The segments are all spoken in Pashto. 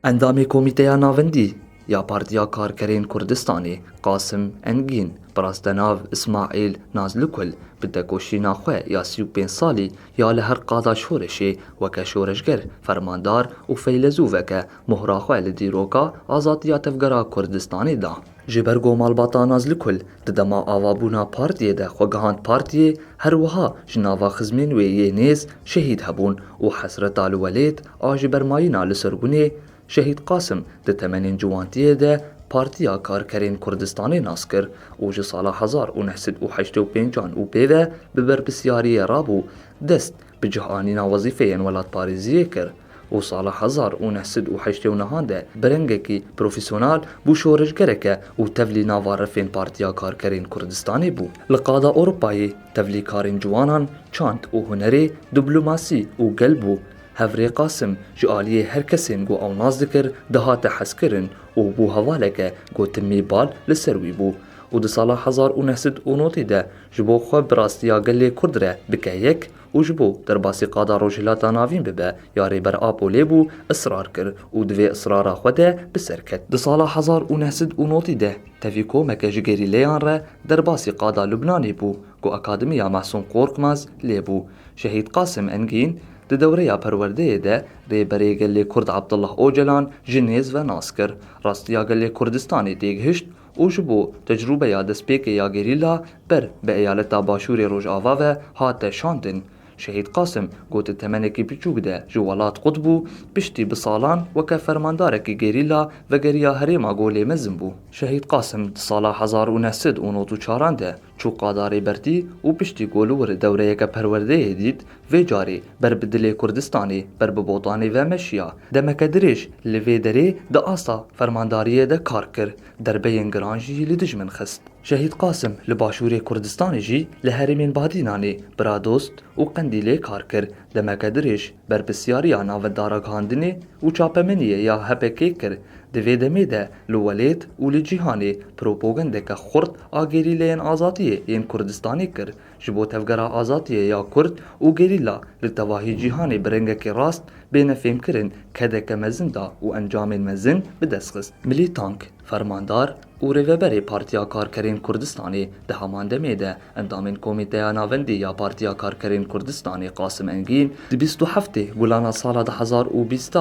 اندامی کمیته ناوندی یا پارتیا کارکرین کردستانی قاسم انگین براستناو اسماعیل نازلکل بدکوشینا خواه یا 35 سالی یا لهر قادا شورشی وکا شورشگر فرماندار و فیلزو وکا مهرا خواه لدیروکا آزادیا تفگرا کردستانی دا. جبرگو مالباتا نازلکل ددما آوابونا پارتیه ده خوگهاند پارتیه هر وها جناوا خزمین ویه نیز شهید هبون و حسرت الولید آجبرمایینا لسرگونه شهید قاسم ده 80 جوانتیه ده پارتیا کارکرین کردستانی ناس کر و جه سالا 1985 و پیوه ببر بسیاری رابو دست بجهانینا وظیفه ولات پاریزیه کر و سالا 1989 ده برنگکی پروفیسیونال بو شورشگرکه و تفلی ناوارفین پارتیا کارکرین کردستانی بو لقادا اوروپایی تفلی کارین جوانان چاند و هنری دیپلوماسی و گلبو هفری قاسم جعالیه هر کسین گو او ناز دکر دهات حس کرن و بو هوالکه گو تمی بال لسروی بو و ده سالا 1990 ده جبو خواه براستیا گلی کرد ره بکه یک و جبو در باسی قادا روجلاتا ناوین ببه یاری بر آب و لیبو اصرار کر و دوی اصرارا خوده بسر کد. ده سالا 1990 ده تفیکو مکه جگری لیان ره در باسی قادا لبنانی بو گو اکادمیا محسون قورقمز لیبو شهید قاسم انگین ده دوره پرورده ده ریبری گلی کرد عبدالله اوجلان جنیز و ناسکر راستیا گلی کردستانی دیگهشت و جبو تجربه یا دسپیک یا گریلا بر به ایالتا باشور روش آوا و هات شاندن شهید قاسم گوت تمنکی بچوک ده جوالات قطبو پشتی بسالان وکه فرماندارکی گریلا و گریا هریما گولی مزن بو شهید قاسم سالا 1994 ده چو قاداری بردی و پشتی گولور دوره یک پرورده دید و جاری بر بدلی کردستانی بر ببوطانی و مشیا دمک دریش لوی دری ده آسا فرمانداری ده کار کر در بین گرانجی لدجمن خست شهید قاسم لباشور کردستانی جی لهرمین بادینانی برا دوست و قندیله کار کر دمک دریش بر بسیاری آنا و دارگاندنی و چاپمنیه یا هپکی کر دوی دمی ده لولید و لجیهانی پروپوگنده که خورد آگیری لین آزادیه این کردستانی کر جبو تفگرا آزادیه یا کرد و گریلا لتواهی جیهانی برنگه که راست بین فهم کرن کده که مزن دا و انجام مزن بدسخست ملی تانک فرماندار و ریوبری پارتیا کارکرین کردستانی ده همان دمی ده اندامین کمیته ناوندی یا پارتیا کارکرین کردستانی قاسم انگین ده 27 گولانا سال 2020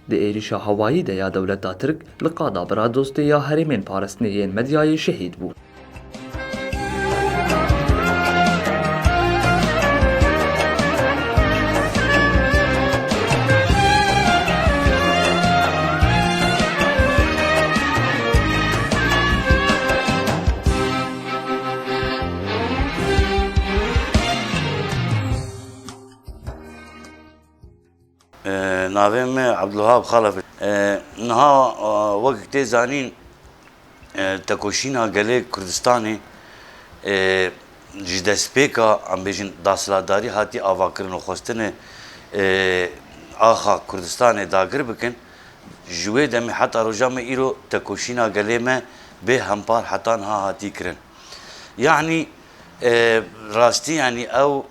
ده ایریشا هوایی ده یا دولتا ترک لقادا برا دوستی یا هریمین پارستنیین مدیای شهید بود. ناویم عبدالوهاب خلف نها وقت زانین تکوشینا گله کردستانی جدسپیکا ام بیشن داستانداری هاتی آواکرن و خواستن آخا کردستان داگر بکن جوی دمی حتی روزام ایرو تکوشینا گله ما به همپار حتی نها هاتی کرن یعنی راستی یعنی او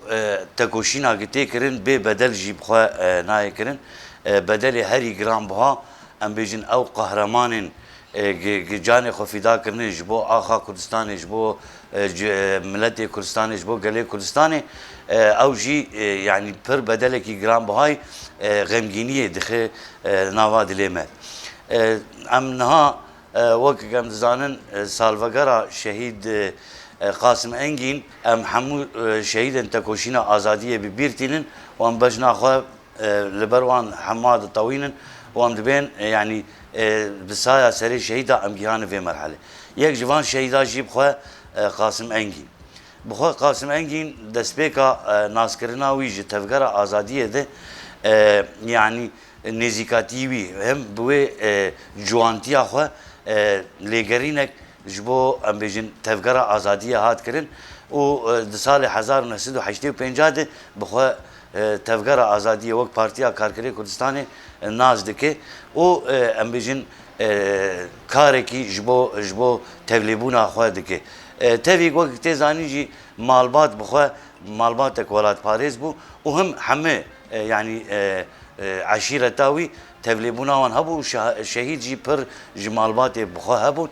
تکوشینا گتی کرن به بدل جیب خواه نای کرن بدل هری گرام بها ام بیشن او قهرمانن جان خفیدا کرنه جبو آخا کردستان جبو ملت کردستان جبو گله کردستان او جی یعنی پر بدل کی گرام بهای غمگینی دخه نوا دلیمه ام نها وقت کم زانن سالوگرا شهید قاسم انگین ام همو شهیدن تکوشینا آزادیه ببیرتینن و ام بجنا خواه لبروان حماد طوینن و ام دبین یعنی بسایا سری شهیدا ام گیهان في مرحله یک جوان شهیدا جیب خواه قاسم انگین بخواه قاسم انگین دسپیکا ناسکرنا ویجی تفگرا آزادیه ده یعنی نزیکاتیوی هم بوی جوانتیا خواه لیگرینک جبو ام بیجن تفگرا آزادیه هات کرن و سال 1985 ده بخواه تفگرا آزادیه وقت پارتیا کارکری کردستان ناز دکه و ام بیجن کارکی جبو تبلیبونا خواه دکه تفیق وقت تزانی جی مالبات بخواه مالبات ولات پاریس بو و هم همه يعني عشيرة تاوي تبليبونا وان هبو شهيد جي بر جمالباتي بخوا هبون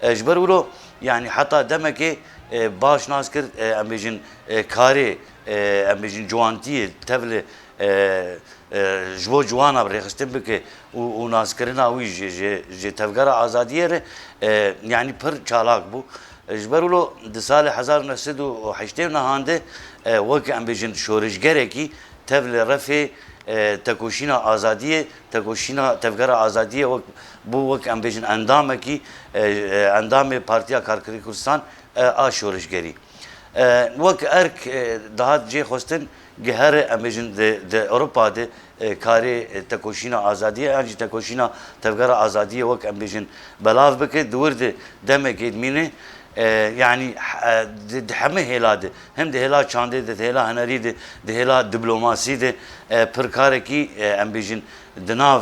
جبرولو يعني حتى دمك باش ناس كر ام بيجن كاري ام بيجن جوانتي تبل جبو جوانا بريخستن بك وناس كرنا وي جي تفقر آزادية يعني بر چالاك بو جبرولو دسال 1908 هانده وك ام بيجن شورشگره کی تبل رفي تکوشینا آزادیه تکوشینا تفکر آزادیه و بو وک ام بیشن اندامه کی اندام پارتیا کارکری کردستان آشورشگری وک ارک دهات جه خواستن گهر ام بیشن د اروپا د کاری تکوشینا آزادیه انجی تکوشینا تفکر آزادیه وک ام بیشن بلاف بکه دور د دمه کدمینه يعني همه هلاده هم ده هلا چانده ده هلا هنری ده هلا دیپلماسی ده پرکاره کی ام بیشن دناو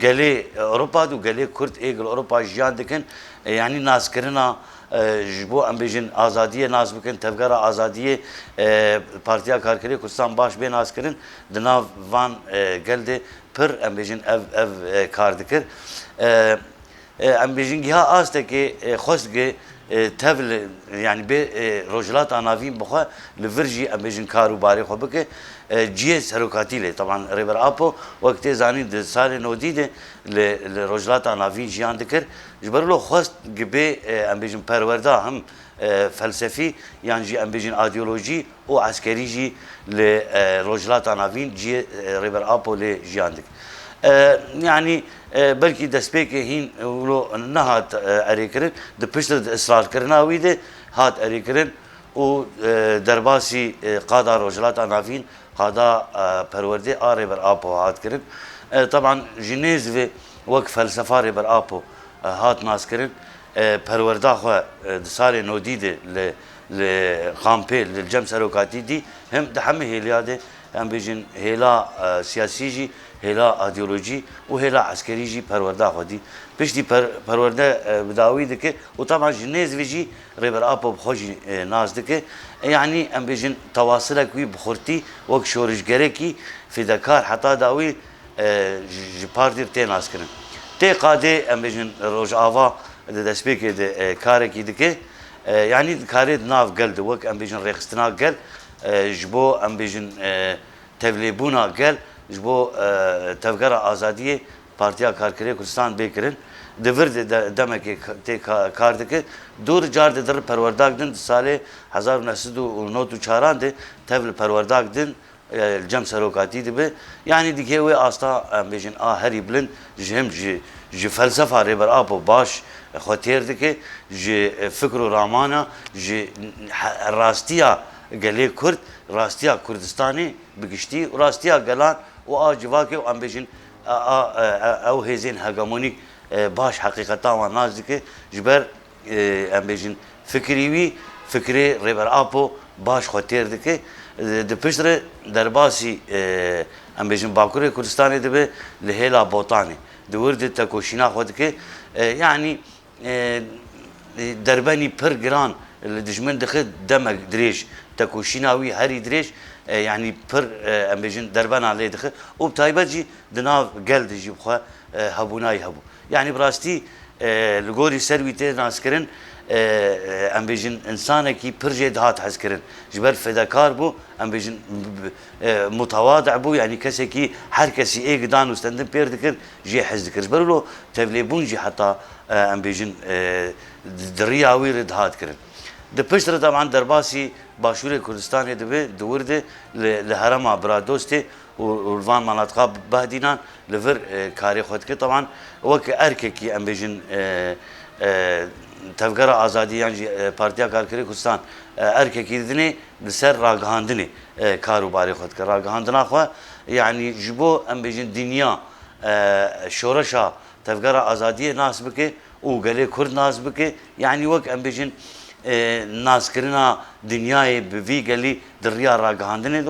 گلی اروپا دو گلی کرد ایگل اروپا جیان دکن يعني ناس کرنا جبو ام بیشن آزادیه ناس بکن تفکر آزادیه پارتیا کارکری کردستان باش به ناس کرن دناو وان گلده پر ام بیشن اف کار دکر ام بیشن گها آسته که خوستگه تبل يعني ب رجلات عناوين بخوا لفرجي امبيجن كارو باري خو بك جي سروكاتي له طبعا ريبر ابو وقت زاني د سال نودي ده لرجلات عناوين جيان ذكر جبرلو خوست جبي امبيجن پروردا هم فلسفي يعني جي امبيجن ايديولوجي و عسكري جي لرجلات عناوين جي ريبر ابو لجيان ذكر يعني بلکې د سپیکې هین ولو نهات اریکرن د پشتر د اصرار کرنا ویده هات اریکرن و درباسی قادا رجلات نافین قادا پرورده آره بر آپو هات کرن طبعا جنیز و وک فلسفه بر آپو هات ناس کرن پرورده خو د سال نودی ده ل خامپه للجم سروکاتی دی هم د همه هلیاده هم بیجن هلا سیاسی جی هلا ایدئولوژی و هلا عسکری جی پرورده خودی پشتی پرورده بداوی دکه و طبعا جنیز ویجی ریبر آپو بخوجی ناز دکه يعني ام بيجن تواصلك وي بخورتي وك شورشگره کی فداکار حتی داوی جپاردیر تی ناز کرن تی قاده ام بيجن روج آوا دسپیک کاره کی دکه يعني کاره ناف گلد وك ام بيجن ريخستنا گل جبو ام بيجن تبلیبونا گل جبو تفکر آزادیه پارتیا کارکری کردستان بکرن دور دمک تی کار دکه دور جار در پرورداگ دن سال 1994 ده تبل پرورداگ دن الجم سروکاتی ده به يعني دیگه و آستا بیشن هری بلند جهم ج فلسفه ریبر آپو باش خاطر دکه ج فکر و رامانا ج راستیا گلی کرد راستیا کردستانی بگشتی و راستیا گلان و آجواکه و ام بیشن او هزین هگمونیک باش حقیقتا و نازدیکه جبر ام بیشن فکریوی فکری ریبر آپو باش خاطر دکه د پشتر درباسی ام بیشن باکوری کردستانی دبه لهلا بوتانی دور د تکوشینا خود که يعني دربانی پر گران دجمن دخل دمک دریش تکوشیناوی هری دریش يعني پر ام بیشن دربان عليه دخل و بتایبت جی دناو گلد جی بخوا هبونای هبو يعني براستی لگوری سروی تی ناس کرن ام بیشن انسانه کی پر جدهات حس کرن جبر فداکار بو ام بیشن متواضع بو يعني کسی کی هر کسی ایک دان استندن پیر دکر جی حس دکر برلو تبلیبون جی حتی ام بیشن دریاوی ردهات کرن د پشتر طبعا درباسی باشور کردستان دبه دور ده لهرم برادوسته والفان مناطقه بهدینان لفر کاری خود که طبعا وک ارککی ام بیشن تفکر آزادی يعني پارتیا کارکری کردستان ارککی دنی لسر راگهاندنی کارو باری خود که راگهاندنا خو يعني جبو ام بیشن دنیا شورشا تفکر آزادی ناس بکه او گله کرد ناس بکه يعني وک ام بیشن ناس کرنا دنیای بوی گلی دریا راگهاندنه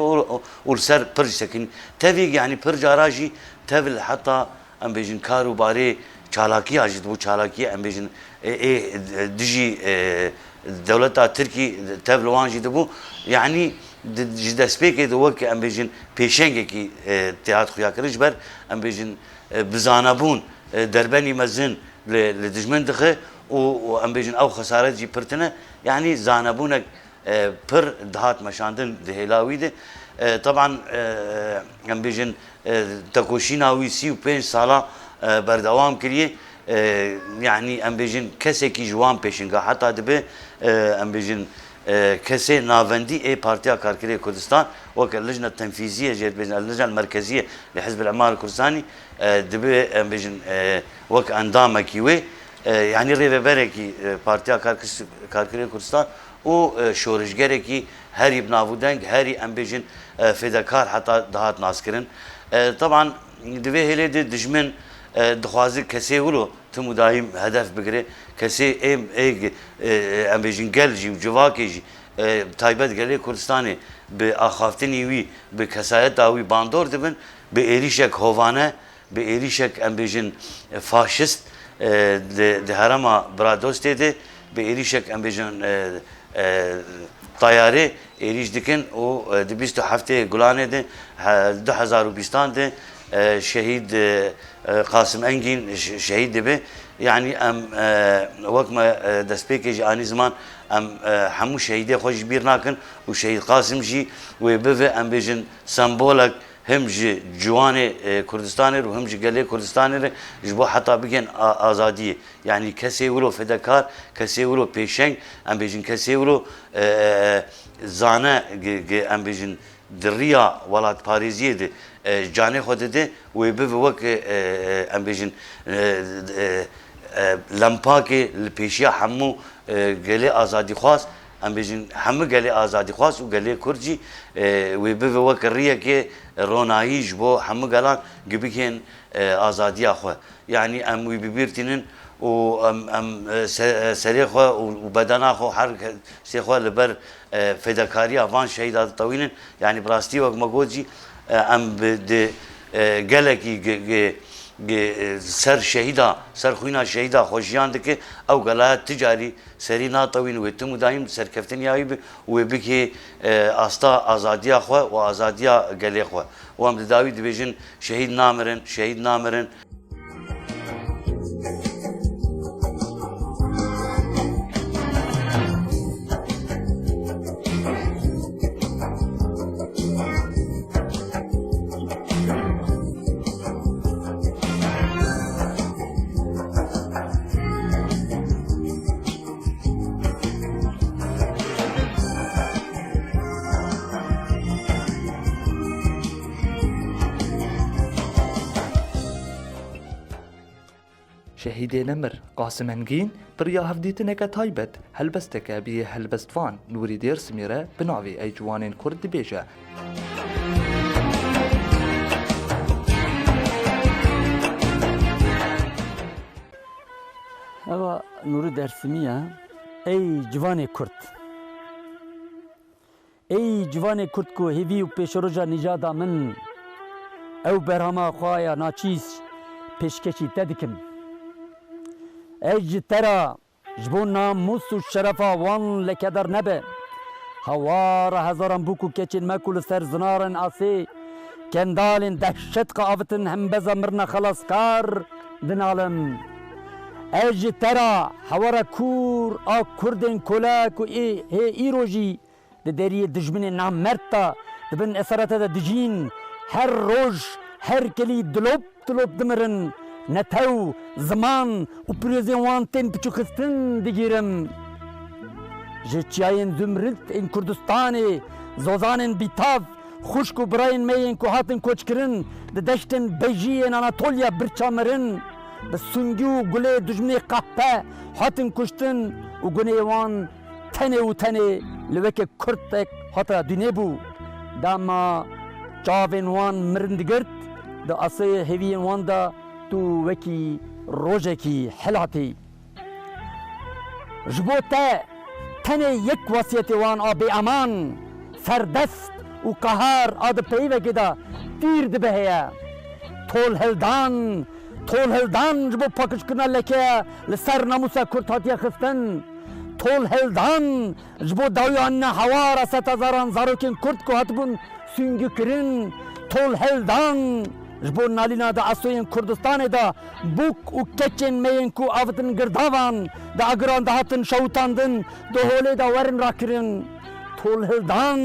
و سر پرج سکن تبی يعني پرج آراجی تبل حتی ام بیشن کارو باری چالاکی آجید بو چالاکی ام بیشن دجی دولتا ترکی تبل وانجی دبو يعني ji destpêkê de wek em bêjin pêşengekî tehat xuya kiriş ber em bêjin bizanebûn derbenî mezin li dijmin dixe û em bêjin ew xesaret jî pir tune yani zanebûnek pir dihat meşandin di hêlawî de طبعا em bêjin tekoşîna wî 35 sala berdewam kiriye yani em bêjin kesekî ji wan pêşinga heta dibe em bêjin kesê navendî ê Partiya Karkerê Kurdistan wek lijna tenfîziye jê bêjin lijna merkeziye li Hizb el-Emal Kurdistanî dibe em bêjin wek endamekî wê yani rêveberekî Partiya Karkerê Kurdistan û şorişgerekî herî bi navûdeng herî em bêjin fêdekar heta dihat naskirin طبعا divê hêlê de dijmin dixwaze kesê wilo tim daîm hedef bigire kesê em bêjin gel jî civakê jî taybet gelê Kurdistanê bi axaftinî wî bi kesayeta wî bandor dibin bi êrişek hovane bi êrişek em bêjin faşist di herema Bradostê de bi êrişek em bêjin tayarê êrîş dikin û di 27 Gulanê de 2020 de şehîd Qasım Engin şehîd dibe yani em wek me destpêkê jî anî ziman em hemû şehîdê xwe ji bîr nakin û şehîd Qasım jî wê bive em bêjin sembolek hem ji ciwanê Kurdistanê û hem ji gelê Kurdistanê re ji bo heta bigên azadiyê yani kesê wilo fedekar kesê wilo pêşeng em bêjin kesê wilo zane em bêjin di rêya welatparêziyê de canê xwe dide wê bive wek em bêjin lempakê li pêşiya hemû gelê azadîxwaz em bêjin hemû gelê azadîxwaz û gelê Kurd jî wê bive wek rêyekê ronayî ji bo hemû gelan gibikên azadiya xwe yani em wî bibîrtînin û em serê xwe û bedena xwe her sê xwe li ber fêdekariya van şehîda ditewînin yani bi rastî wek me got jî em di gelekî ser şehîda ser xwîna şehîda xwejiyan dike ew gelayet ticarî serî natewîn wê tim û daîm serkeftiniya wî bi wê bike asta azadiya xwe û azadiya gelê xwe û em di dawî dibêjin şehîd namirin şehîd namirin Şehîdê Nemir Qasım Engin piriya hevdîtineke taybet helbesteke bîyê helbestvan Nûrî Dêrsimî re bi navê ey ciwanên Kurd dibêje. Eva Nûrî Dêrsimî ye ey ciwanê Kurd. Ey ciwanê Kurd ku hêvî û pêşroja nîjada min ew berhama xwe ya naçîz pêşkeşî te dikim. Ey ji te ra ji bo namûs û şerefa wan lekedar nebe. Hewara hezaran bûk û keçên me ku li ser zinarên asê kendalên dehşet qeavitin hembeza mirna xelaskar dinalim. Ey ji te ra hewara kûr a Kurdên kolek û îro jî di deriyê dijminê namerd da dibin eserete de dijîn her roj her kelî dilop dilop dimirin. Netew, ziman û pirêzên wan tên piçûxistin digîrim. Ji çiyayên Zümrüt ên Kurdistanê, zozanên bîtav, xuşk û birayên me yên ku hatin koçkirin, di deştên Bejiyên Anatolya birçamirin, bi sungî û gulê dijminê qehpe hatin kuştin û gunê wan tenê û tenê li wekî Kurdek hata dûnê bû. Dema çavên wan mirin digirt, di asê hêviyên wan da tu wekî rojekî helatî. Ji bo te tenê yek wasiyetê wan a bêeman, serdest û qehar a di peyvekê de tîr dibe heye. Tolhildan ji bo paqijkirina lekeya li ser namûsa Kurd hatiye xistin. tol heldan ji bo dawiyan ne hewara setazaran zarokên Kurd ku hatibûn süngü kirin tol heldan ji bo nalîna da Esoyên Kurdistanê da bûk û keçên meyên ku avitin girdavan di agiran da hatin şewitandin di holê da werin rakirin tol hildan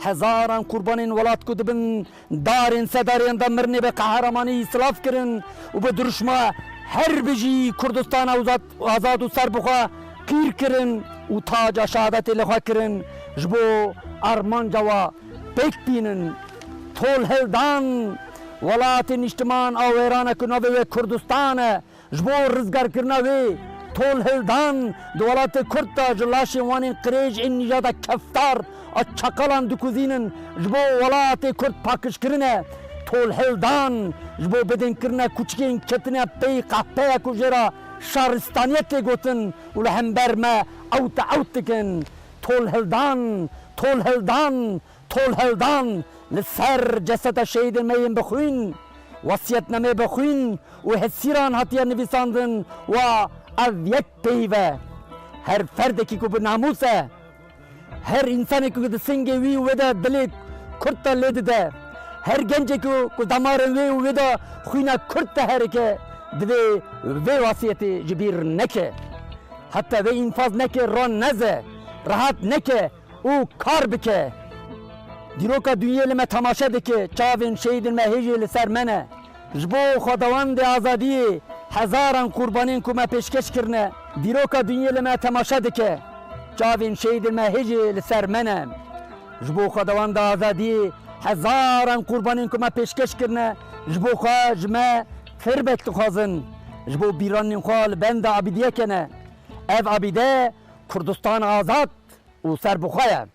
hezaran kurbanên welat ku dibin darên sedarên da mirinê bi qehremanî silav kirin û bi duruşma her bijî Kurdistana azad û serbixwe qîr kirin û taca şehadetê li xwe kirin ji bo armanca we pêk bînin tol hildan welatên nîştiman a wêranek ku navê wê Kurdistan e ji bo rizgarkirina wê tol hildan di welatê Kurd da ji laşên wanên qirêj ên nîjada keftar a çakalan dikuzînin ji bo welatê Kurd pakişkirin e tol hildan ji bo bidînkirina kûçikên ketine pey qehpeya ku jêra şaristaniyet tê gotin û li hember me ewte ewt dikin tol hildan tol hildan tol hildan li ser ceseda şehîdên me yên bixwîn wasiyetnamê bixwîn û hesîran hatiye nivîsandin wa ev yek peyve her ferdekî ku bi namûs e her insanê ku di singê wî û wê de dilê Kurd da lê dide her gencekî ku damarên wê û wê de xwîna Kurd de herike divê vê wasiyetê ji bîr neke heta vê înfaz neke ran neze rahat neke û kar bike dîroka dunyê li me temaşe dike çavên şehîdên me hêjê li ser me ne ji bo xwedawandê azadiyê hezaran qurbanên ku me pêşkeş kirine dîroka dunyê li me temaşe dike çavên şehîdên me hêjê li ser me ne ji bo xwedawanda azadiyê hezaran qurbanên ku me pêşkeş kirine ji bo xwe ji me firbek dixwazin ji bo bîranên xwe li benda abîdiyeke ne ev abîde Kurdistan azad û serbixwe ye